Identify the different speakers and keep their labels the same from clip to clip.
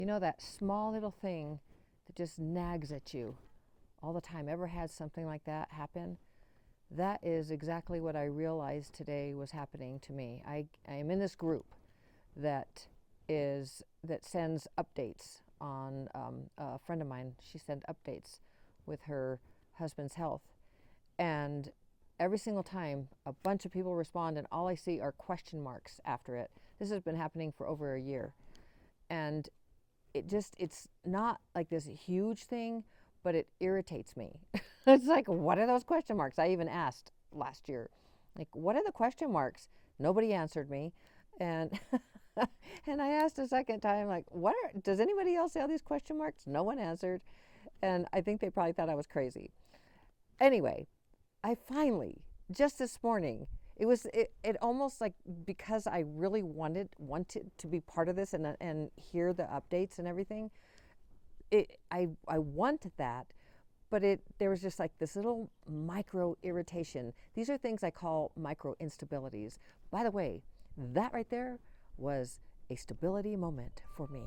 Speaker 1: You know, that small little thing that just nags at you all the time. Ever had something like that happen? That is exactly what I realized today was happening to me. I am in this group that sends updates on a friend of mine. She sent updates with her husband's health, and every single time a bunch of people respond, and all I see are question marks after it. This has been happening for over a year, and it's not like this huge thing, but it irritates me. It's like, what are those question marks? I even asked last year, like, what are the question marks? Nobody answered me. And and I asked a second time, like, does anybody else see all these question marks? No one answered. And I think they probably thought I was crazy. Anyway, I finally, just this morning, it almost like, because I really wanted to be part of this and hear the updates and everything. I want that, but there was just like this little micro irritation. These are things I call micro instabilities. By the way, that right there was a stability moment for me.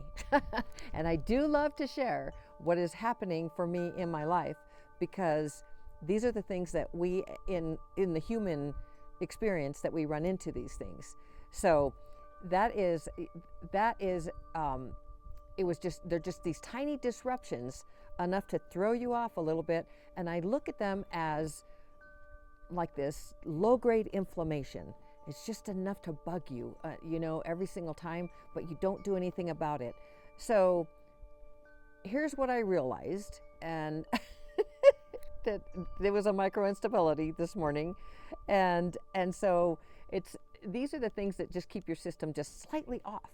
Speaker 1: And I do love to share what is happening for me in my life, because these are the things that we in the human experience that we run into these things. So that is they're just these tiny disruptions, enough to throw you off a little bit. And I look at them as like this low grade inflammation. It's just enough to bug you, every single time, but you don't do anything about it. So here's what I realized, and that there was a micro instability this morning. And so these are the things that just keep your system just slightly off.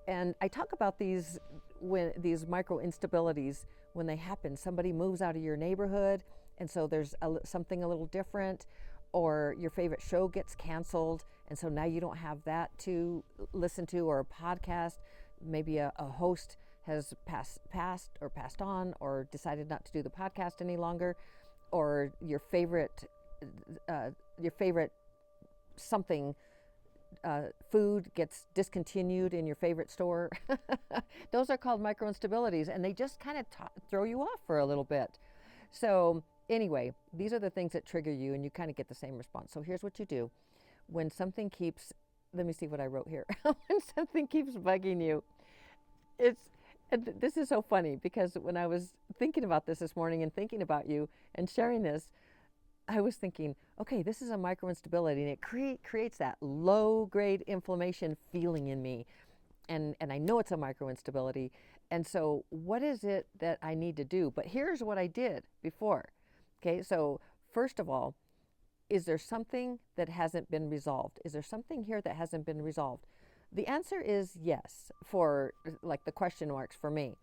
Speaker 1: And I talk about these micro instabilities when they happen. Somebody moves out of your neighborhood, and so there's something a little different, or your favorite show gets canceled, and so now you don't have that to listen to, or a podcast. Maybe a host has passed on, or decided not to do the podcast any longer, or your favorite something food gets discontinued in your favorite store. Those are called micro instabilities, and they just kind of throw you off for a little bit. So anyway, these are the things that trigger you, and you kind of get the same response. So here's what you do. When something keeps, let me see what I wrote here. When something keeps bugging you, this is so funny, because when I was thinking about this morning and thinking about you and sharing this, I was thinking, okay, this is a micro instability, and it creates that low grade inflammation feeling in me. And I know it's a micro instability. And so what is it that I need to do? But here's what I did before. Okay, so first of all, is there something that hasn't been resolved? Is there something here that hasn't been resolved? The answer is yes, for like the question marks for me.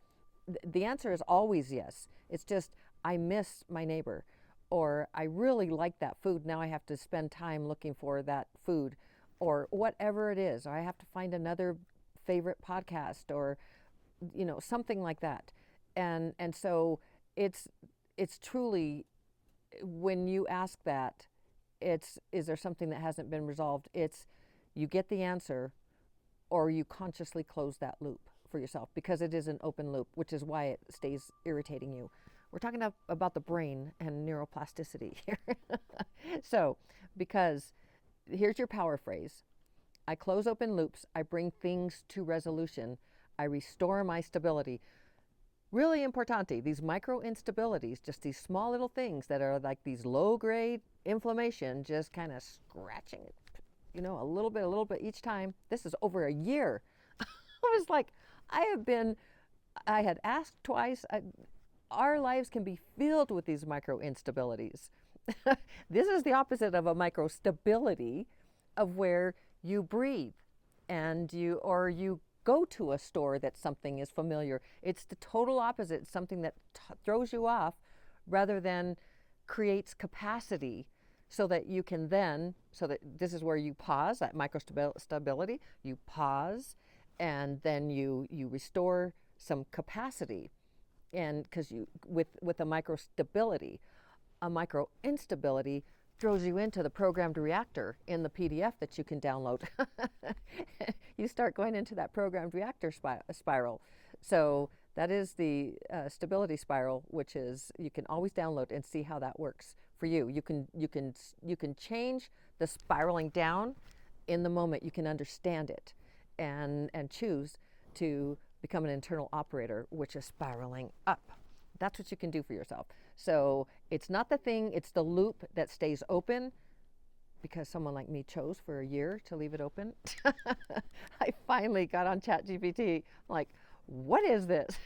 Speaker 1: The answer is always yes. It's just, I miss my neighbor, or I really like that food. Now I have to spend time looking for that food, or whatever it is, or I have to find another favorite podcast, or something like that. And so it's truly, when you ask that, is there something that hasn't been resolved? It's, you get the answer, or you consciously close that loop for yourself, because it is an open loop, which is why it stays irritating you. We're talking about the brain and neuroplasticity here. So, because here's your power phrase. I close open loops. I bring things to resolution. I restore my stability. Really importante, these micro instabilities, just these small little things that are like these low grade inflammation, just kind of scratching it, a little bit each time. This is over a year. I was like, I had asked twice. Our lives can be filled with these micro instabilities. This is the opposite of a micro stability, of where you breathe and you go to a store that something is familiar. It's the total opposite. It's something that throws you off, rather than creates capacity, so that you can then, so that this is where you pause, that micro stability, you pause, and then you restore some capacity. And because with a micro stability, a micro instability throws you into the programmed reactor in the PDF that you can download. You start going into that programmed reactor spiral. So that is the stability spiral, which is you can always download and see how that works for you. You can change the spiraling down in the moment. You can understand it, and choose to become an internal operator, which is spiraling up. That's what you can do for yourself. So it's not the thing; it's the loop that stays open because someone like me chose for a year to leave it open. I finally got on ChatGPT. Like, what is this?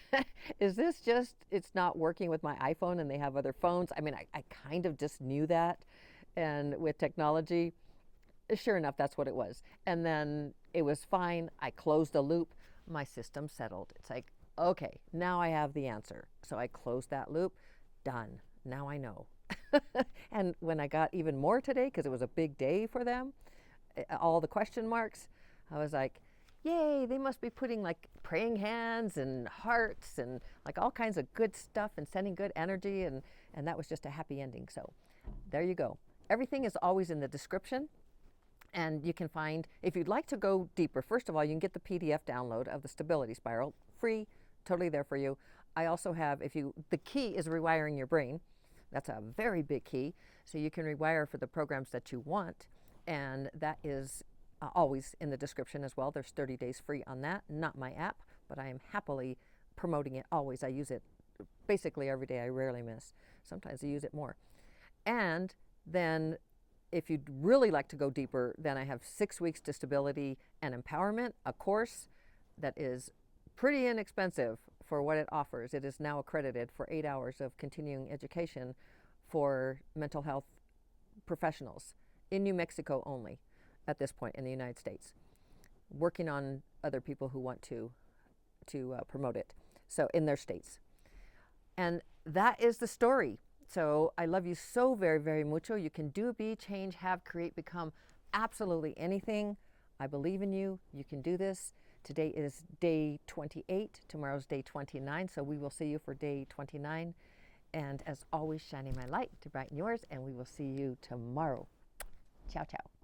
Speaker 1: Is this just, it's not working with my iPhone and they have other phones? I mean, I kind of just knew that. And with technology, sure enough, that's what it was. And then it was fine. I closed the loop. My system settled. It's like, okay, now I have the answer. So I closed that loop. Done. Now I know. And when I got even more today, because it was a big day for them, all the question marks, I was like, yay, they must be putting like praying hands and hearts and like all kinds of good stuff and sending good energy. And that was just a happy ending. So there you go. Everything is always in the description. And you can find, if you'd like to go deeper, first of all, you can get the PDF download of the stability spiral, free, totally there for you. I also have, the key is rewiring your brain. That's a very big key. So you can rewire for the programs that you want. And that is always in the description as well. There's 30 days free on that. Not my app, but I am happily promoting it always. I use it basically every day. I rarely miss. Sometimes I use it more. And then if you'd really like to go deeper, then I have 6 weeks to stability and empowerment, a course that is pretty inexpensive for what it offers. It is now accredited for 8 hours of continuing education for mental health professionals in New Mexico only at this point in the United States, working on other people who want to promote it, so in their states. And that is the story. So I love you so very, very mucho. You can do, be, change, have, create, become absolutely anything. I believe in you. You can do this. Today is day 28. Tomorrow's day 29. So we will see you for day 29. And as always, shining my light to brighten yours. And we will see you tomorrow. Ciao, ciao.